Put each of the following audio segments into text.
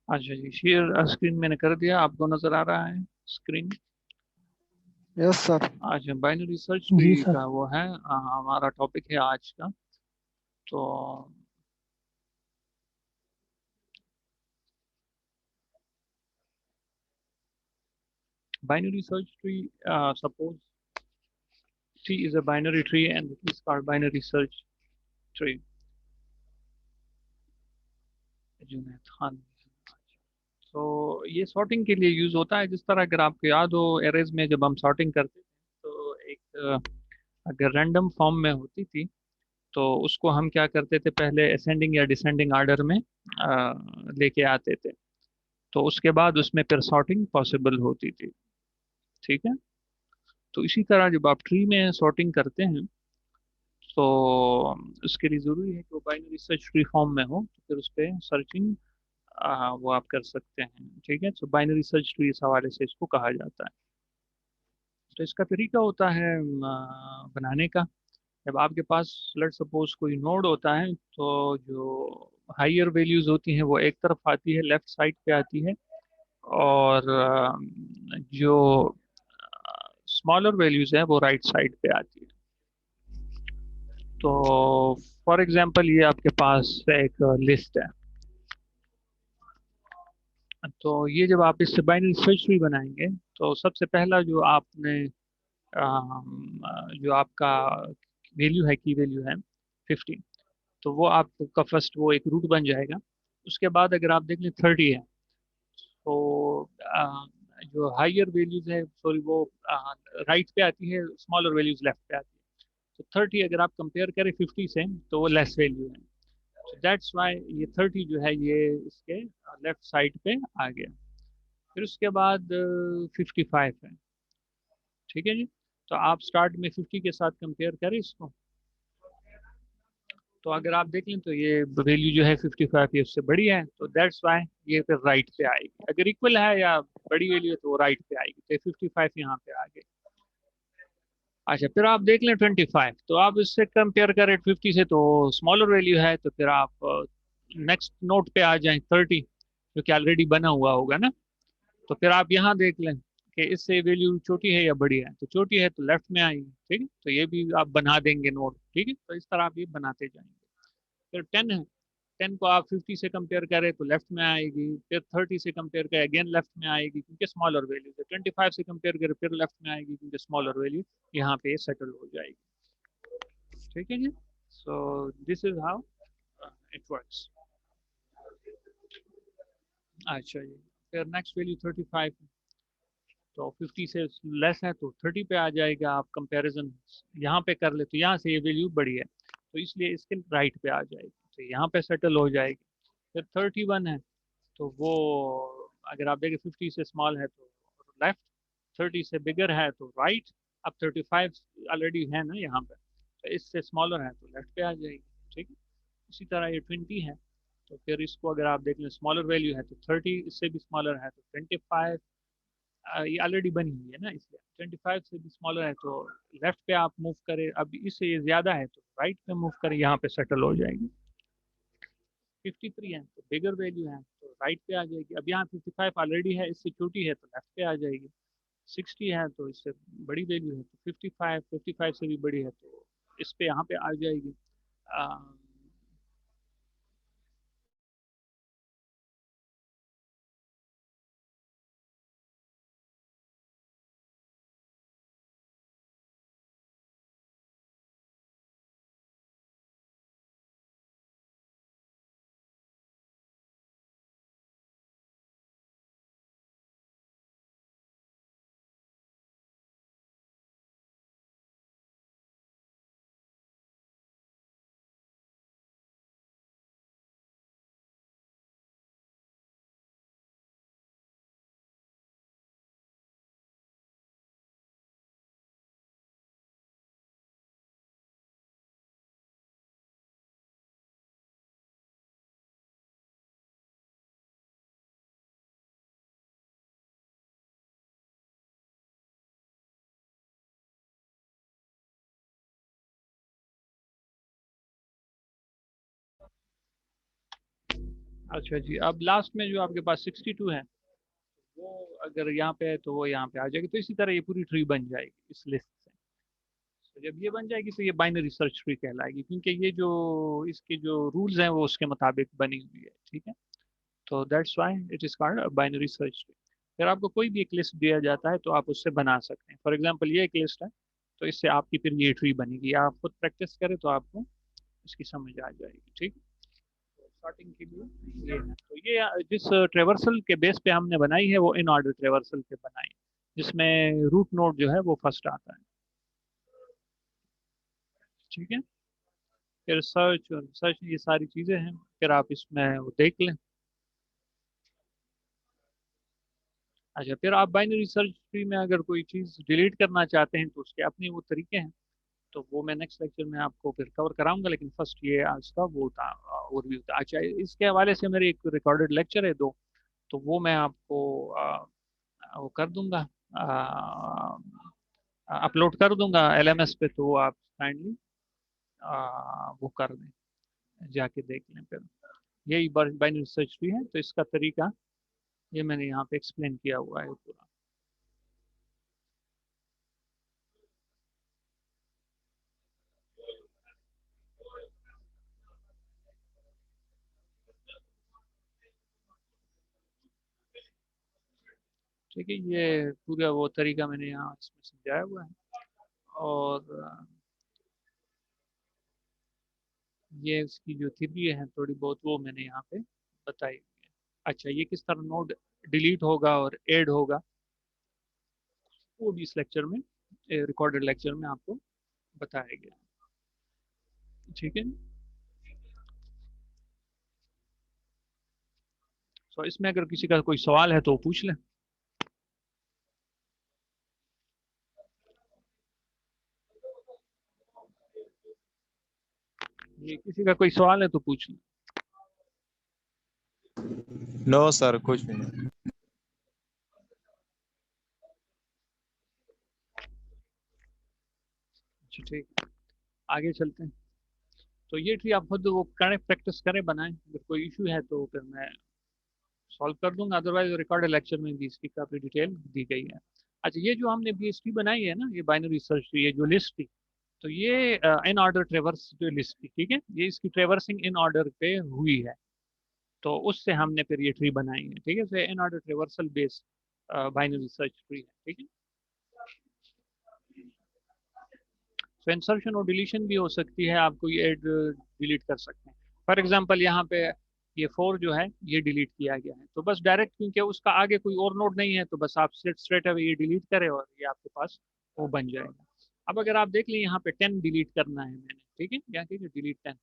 अच्छा जी, share screen मैंने कर दिया, आपको नजर आ रहा है स्क्रीन? Yes sir. अच्छा, बाइनरी सर्च ट्री जी सर। का वो है, हमारा टॉपिक है आज का। तो binary search tree, suppose T is a binary tree and it is called binary search tree. Junaid Khan. तो ये सॉर्टिंग के लिए यूज होता है, जिस तरह अगर आपको याद हो एरेज में जब हम सॉर्टिंग करते थे तो एक अगर रैंडम फॉर्म में होती थी तो उसको हम क्या करते थे, पहले असेंडिंग या डिसेंडिंग आर्डर में लेके आते थे। तो उसके बाद उसमें फिर सॉर्टिंग पॉसिबल होती थी। ठीक है। तो इसी तरह जब आप ट्री में सॉर्टिंग करते हैं तो उसके लिए ज़रूरी है कि वो बाइनरी सर्च ट्री फॉर्म में हो, तो फिर उस पर सर्चिंग वो आप कर सकते हैं। ठीक है, तो बाइनरी सर्च ट्री इस हवाले से इसको कहा जाता है। तो इसका तरीका होता है बनाने का। जब आपके पास लेट सपोज कोई नोड होता है तो जो हाइयर वैल्यूज होती हैं वो एक तरफ आती है, लेफ्ट साइड पे आती है। और जो स्मॉलर वैल्यूज है वो राइट साइड पे आती है। तो फॉर एग्जांपल ये आपके पास एक लिस्ट है। तो ये जब आप इससे बाइनरी सर्च ट्री बनाएंगे तो सबसे पहला जो आपने जो आपका वैल्यू है, की वैल्यू है 15, तो वो आपका फर्स्ट वो एक रूट बन जाएगा। उसके बाद अगर आप देख लें 30 है, तो जो हाइयर वैल्यूज है, सॉरी वो राइट पे आती है, स्मॉलर वैल्यूज लेफ्ट पे आती है। तो 30 अगर आप कंपेयर करें 50 से तो वो लेस वैल्यू है। तो दैट्स वाई ये 30 जो है ये इसके लेफ्ट साइड पे आ गया। फिर उसके बाद 55 है। ठीक है जी। तो आप स्टार्ट में 50 के साथ कंपेयर करें इसको, तो अगर आप देख लें तो ये वैल्यू जो है 55 ये उससे बड़ी है, तो दैट्स वाई ये फिर राइट पे आएगी। अगर इक्वल है या बड़ी वैल्यू है तो वो राइट पे आएगी, तो 55 यहाँ पे आ गई। अच्छा, फिर आप देख लें 25, तो आप इससे कंपेयर करें 50 से तो स्मॉलर वैल्यू है, तो फिर आप नेक्स्ट नोट पे आ जाएं 30, जो कि ऑलरेडी बना हुआ होगा ना। तो फिर आप यहाँ देख लें कि इससे वैल्यू छोटी है या बड़ी है, तो छोटी है तो लेफ्ट में आएगी। ठीक है, तो ये भी आप बना देंगे नोट। ठीक है, तो इस तरह आप ये बनाते जाएंगे। फिर 10 है, 10 को आप 50 से कंपेयर करें तो लेफ्ट में आएगी। फिर 30 से कंपेयर करें अगेन लेफ्ट में आएगी क्योंकि स्मॉलर वैल्यू है। 25 से कंपेयर करें फिर लेफ्ट में आएगी क्योंकि स्मॉलर वैल्यू यहाँ पे सेटल हो जाएगी। ठीक है जी। So this is how it works. अच्छा जी, फिर नेक्स्ट वैल्यू 35, तो 50 से लेस है तो 30 पे आ जाएगा। आप कंपैरिजन यहाँ पे कर ले तो यहाँ से ये वैल्यू बड़ी है, तो इसलिए इसके राइट पे आ जाएगी, तो यहाँ पे सेटल हो जाएगी। फिर 31 है, तो वो अगर आप देखें 50 से स्मॉल है तो लेफ्ट, 30 से बिगर है तो राइट। अब 35 ऑलरेडी है ना यहाँ पे, तो इससे स्मॉलर है तो लेफ्ट पे आ जाएगी। ठीक है। इसी तरह ये 20 है, तो फिर इसको अगर आप देख लें स्मॉलर वैल्यू है तो 30, इससे भी स्मॉलर है तो 25। ये ऑलरेडी बनी हुई है ना, इसलिए 25 से भी स्मॉलर है तो लेफ्ट पे आप मूव करें। अब इससे ये ज्यादा है तो राइट पे मूव करें, यहाँ पे सेटल हो जाएगी। 53 है तो बिगर वैल्यू है तो राइट पे आ जाएगी। अब यहाँ 55 ऑलरेडी है, इससे छोटी है तो लेफ्ट पे आ जाएगी। 60 है तो इससे बड़ी वैल्यू है तो 55, 55 से भी बड़ी है तो इस पे यहाँ पे आ जाएगी। अच्छा जी, अब लास्ट में जो आपके पास 62 है, वो अगर यहाँ पे है तो वो यहाँ पे आ जाएगी, तो इसी तरह ये पूरी ट्री बन जाएगी इस लिस्ट से। तो जब ये बन जाएगी तो ये बाइनरी सर्च ट्री कहलाएगी, क्योंकि ये जो इसके जो रूल्स हैं वो उसके मुताबिक बनी हुई है, ठीक है। तो that's why it is called binary search tree. फिर आपको कोई भी एक लिस्ट दिया जाता है तो आप उससे बना सकते हैं। फॉर एग्जांपल ये एक लिस्ट है, तो इससे आपकी फिर ये ट्री बनेगी। आप खुद प्रैक्टिस करें तो आपको इसकी समझ आ जाएगी, ठीक। तो स्टार्टिंग के लिए ये है, तो ये जिस ट्रेवर्सल के बेस पे हमने बनाई है वो इन ऑर्डर ट्रेवर्सल पे बनाई है, जिसमें रूट नोड जो है वो फर्स्ट आता है, ठीक है। फिर सर्च और सर्च ये सारी चीज़ें हैं, फिर आप इसमें वो देख लें। अच्छा, फिर आप बाइनरी सर्च ट्री में अगर कोई चीज़ डिलीट करना चाहते हैं तो उसके अपने वो तरीके हैं, तो वो मैं नेक्स्ट लेक्चर में आपको फिर कवर कराऊंगा, लेकिन फर्स्ट ये आज का वो था ओवरव्यू था। अच्छा, इसके हवाले से मेरे एक रिकॉर्डेड लेक्चर है दो, तो वो मैं आपको वो कर दूंगा, अपलोड कर दूंगा एलएमएस पे, तो वो आप काइंडली वो कर दें, जाके देख लें फिर। यही बाइनरी सर्च ट्री है, तो इसका तरीका ये मैंने यहाँ पे एक्सप्लेन किया हुआ है पूरा। ठीक है, ये पूरा वो तरीका मैंने यहाँ इसमें समझाया हुआ है। और ये इसकी जो थ्योरी है थोड़ी बहुत वो मैंने यहाँ पे बताई हुई है। अच्छा, ये किस तरह नोड डिलीट होगा और ऐड होगा, वो भी इस लेक्चर में, रिकॉर्डेड लेक्चर में आपको बताया गया, ठीक है। तो इसमें अगर किसी का कोई सवाल है तो पूछ लें। ये किसी का कोई सवाल है तो पूछ लें। नो सर, कुछ भी नहीं। अच्छा, ठीक, आगे चलते हैं। तो ये ट्री आप खुद वो करें, प्रैक्टिस करें, बनाएं। अगर कोई इशू है तो फिर मैं सॉल्व कर दूंगा, अदरवाइज रिकॉर्डेड लेक्चर में भी इसकी काफ़ी डिटेल दी गई है। अच्छा, ये जो हमने बीएसटी बनाई है ना, ये बाइनरी सर्च ट्री, ये जो लिस्ट थी, तो ये इन ऑर्डर ट्रेवर्स जो लिस्ट थी, ठीक है, ये इसकी ट्रेवर्सिंग इन ऑर्डर पे हुई है, तो उससे हमने फिर ये ट्री बनाई है, ठीक है। तो in order traversal based binary search tree है, ठीक है। तो इंसर्शन और डिलीशन भी हो सकती है, आप कोई एड डिलीट कर सकते हैं। फॉर एग्जांपल यहाँ पे ये 4 जो है ये डिलीट किया गया है, तो बस डायरेक्ट, क्योंकि उसका आगे कोई और नोड नहीं है, तो बस आप स्ट्रेट अवे ये डिलीट करें और ये आपके पास वो बन जाएगा। अब अगर आप देख लें यहाँ पे 10 डिलीट करना है मैंने, ठीक है, यहाँ ठीक है, डिलीट 10,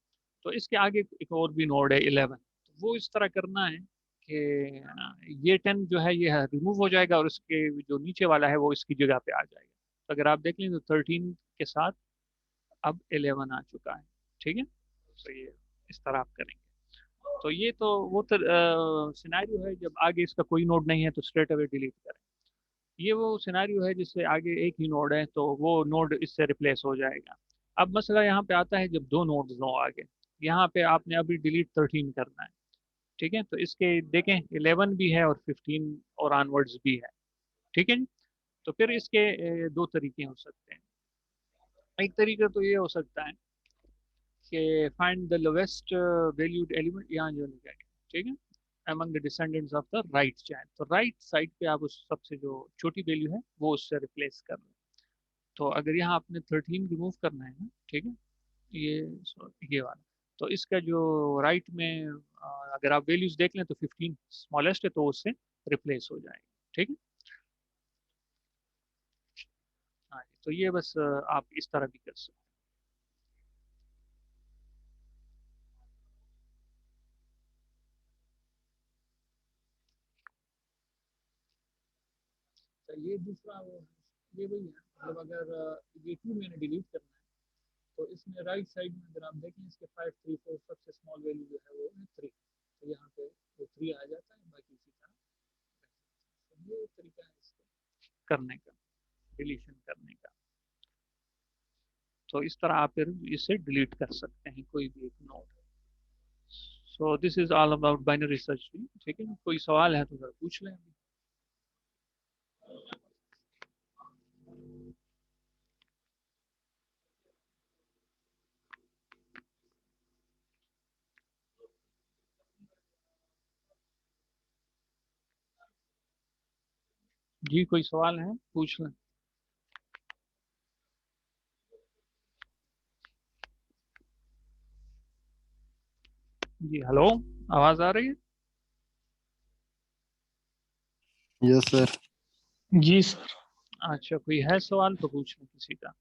तो इसके आगे एक और भी नोड है 11, तो वो इस तरह करना है कि ये 10 जो है ये रिमूव हो जाएगा और उसके जो नीचे वाला है वो इसकी जगह पे आ जाएगा। तो अगर आप देख लें तो 13 के साथ अब 11 आ चुका है, ठीक है। तो ये इस तरह आप करेंगे। तो ये तो वो सिनेरियो है जब आगे इसका कोई नोड नहीं है तो स्ट्रेट अवे डिलीट करें। ये वो सिनेरियो है जिससे आगे एक ही नोड है तो वो नोड इससे रिप्लेस हो जाएगा। अब मसला यहाँ पे आता है जब दो नोड्स हो आगे, यहाँ पे आपने अभी डिलीट 13 करना है, ठीक है, तो इसके देखें 11 भी है और 15 और ऑनवर्ड्स भी है, ठीक है। तो फिर इसके दो तरीके हो सकते हैं। एक तरीका तो ये हो सकता है कि find the lowest valued element, यहाँ जो लिखा है, ठीक है, among the descendants of the right child, तो राइट साइड पे आप उस सबसे जो छोटी वैल्यू है वो उससे रिप्लेस कर लें। तो अगर यहाँ आपने 13 रिमूव करना है ना, ठीक है, ये ये वाला, तो इसका जो राइट में अगर आप वैल्यूज देख लें तो 15 स्मॉलेस्ट है, तो उससे रिप्लेस हो जाएगा, ठीक है। हाँ, तो ये बस आप इस तरह भी कर सकते हैं। तो ये दूसरा ये वही है, मतलब अगर ये 2 मैंने डिलीट करना है, तो इसमें राइट साइड में अगर आप देखें इसके 5 3 4 सबसे स्मॉल वैल्यू जो है वो है 3, तो यहाँ पे वो 3 आ जाता है, बाकी इसी तरह। तो ये तरीका है इसको करने का, डिलीशन करने का। तो इस तरह आप फिर इसे डिलीट कर सकते हैं कोई भी एक node. So this is all about binary search tree. ठीक है, कोई सवाल है तो जरा पूछ लें। जी कोई सवाल है पूछ लें। जी हेलो, आवाज आ रही है? Yes sir. जी सर। अच्छा, कोई है सवाल तो पूछ लें किसी का।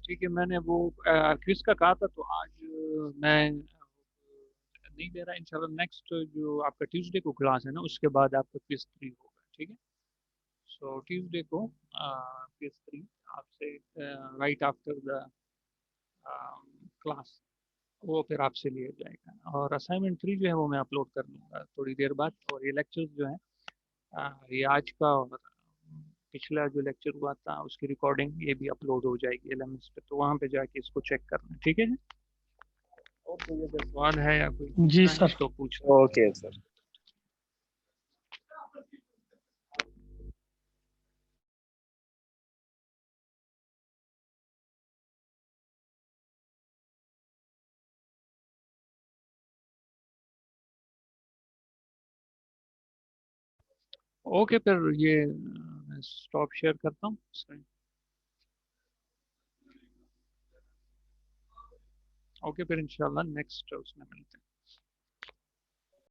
ठीक है, मैंने वो क्विज का कहा था, तो आज मैं नहीं दे रहा। इंशाल्लाह नेक्स्ट जो आपका ट्यूसडे को क्लास है ना, उसके बाद आपका क्विज 3 होगा। ठीक है, सो ट्यूसडे को क्विज 3 आपसे राइट आफ्टर द क्लास, वो फिर आपसे लिया जाएगा। और असाइनमेंट 3 जो है वो मैं अपलोड कर दूंगा थोड़ी देर बाद। और ये लेक्चर्स जो है ये आज का और पिछला जो लेक्चर हुआ था उसकी रिकॉर्डिंग ये भी अपलोड हो जाएगी एलएमएस पे, तो वहाँ पे जाके इसको चेक करना। ठीक है। और कोई अगर सवाल है या कोई जी पूछना है सर। तो पूछ। Okay sir. ओके, फिर ये स्टॉप शेयर करता हूँ। ओके, फिर इंशाल्लाह नेक्स्ट उसमें मिलते हैं।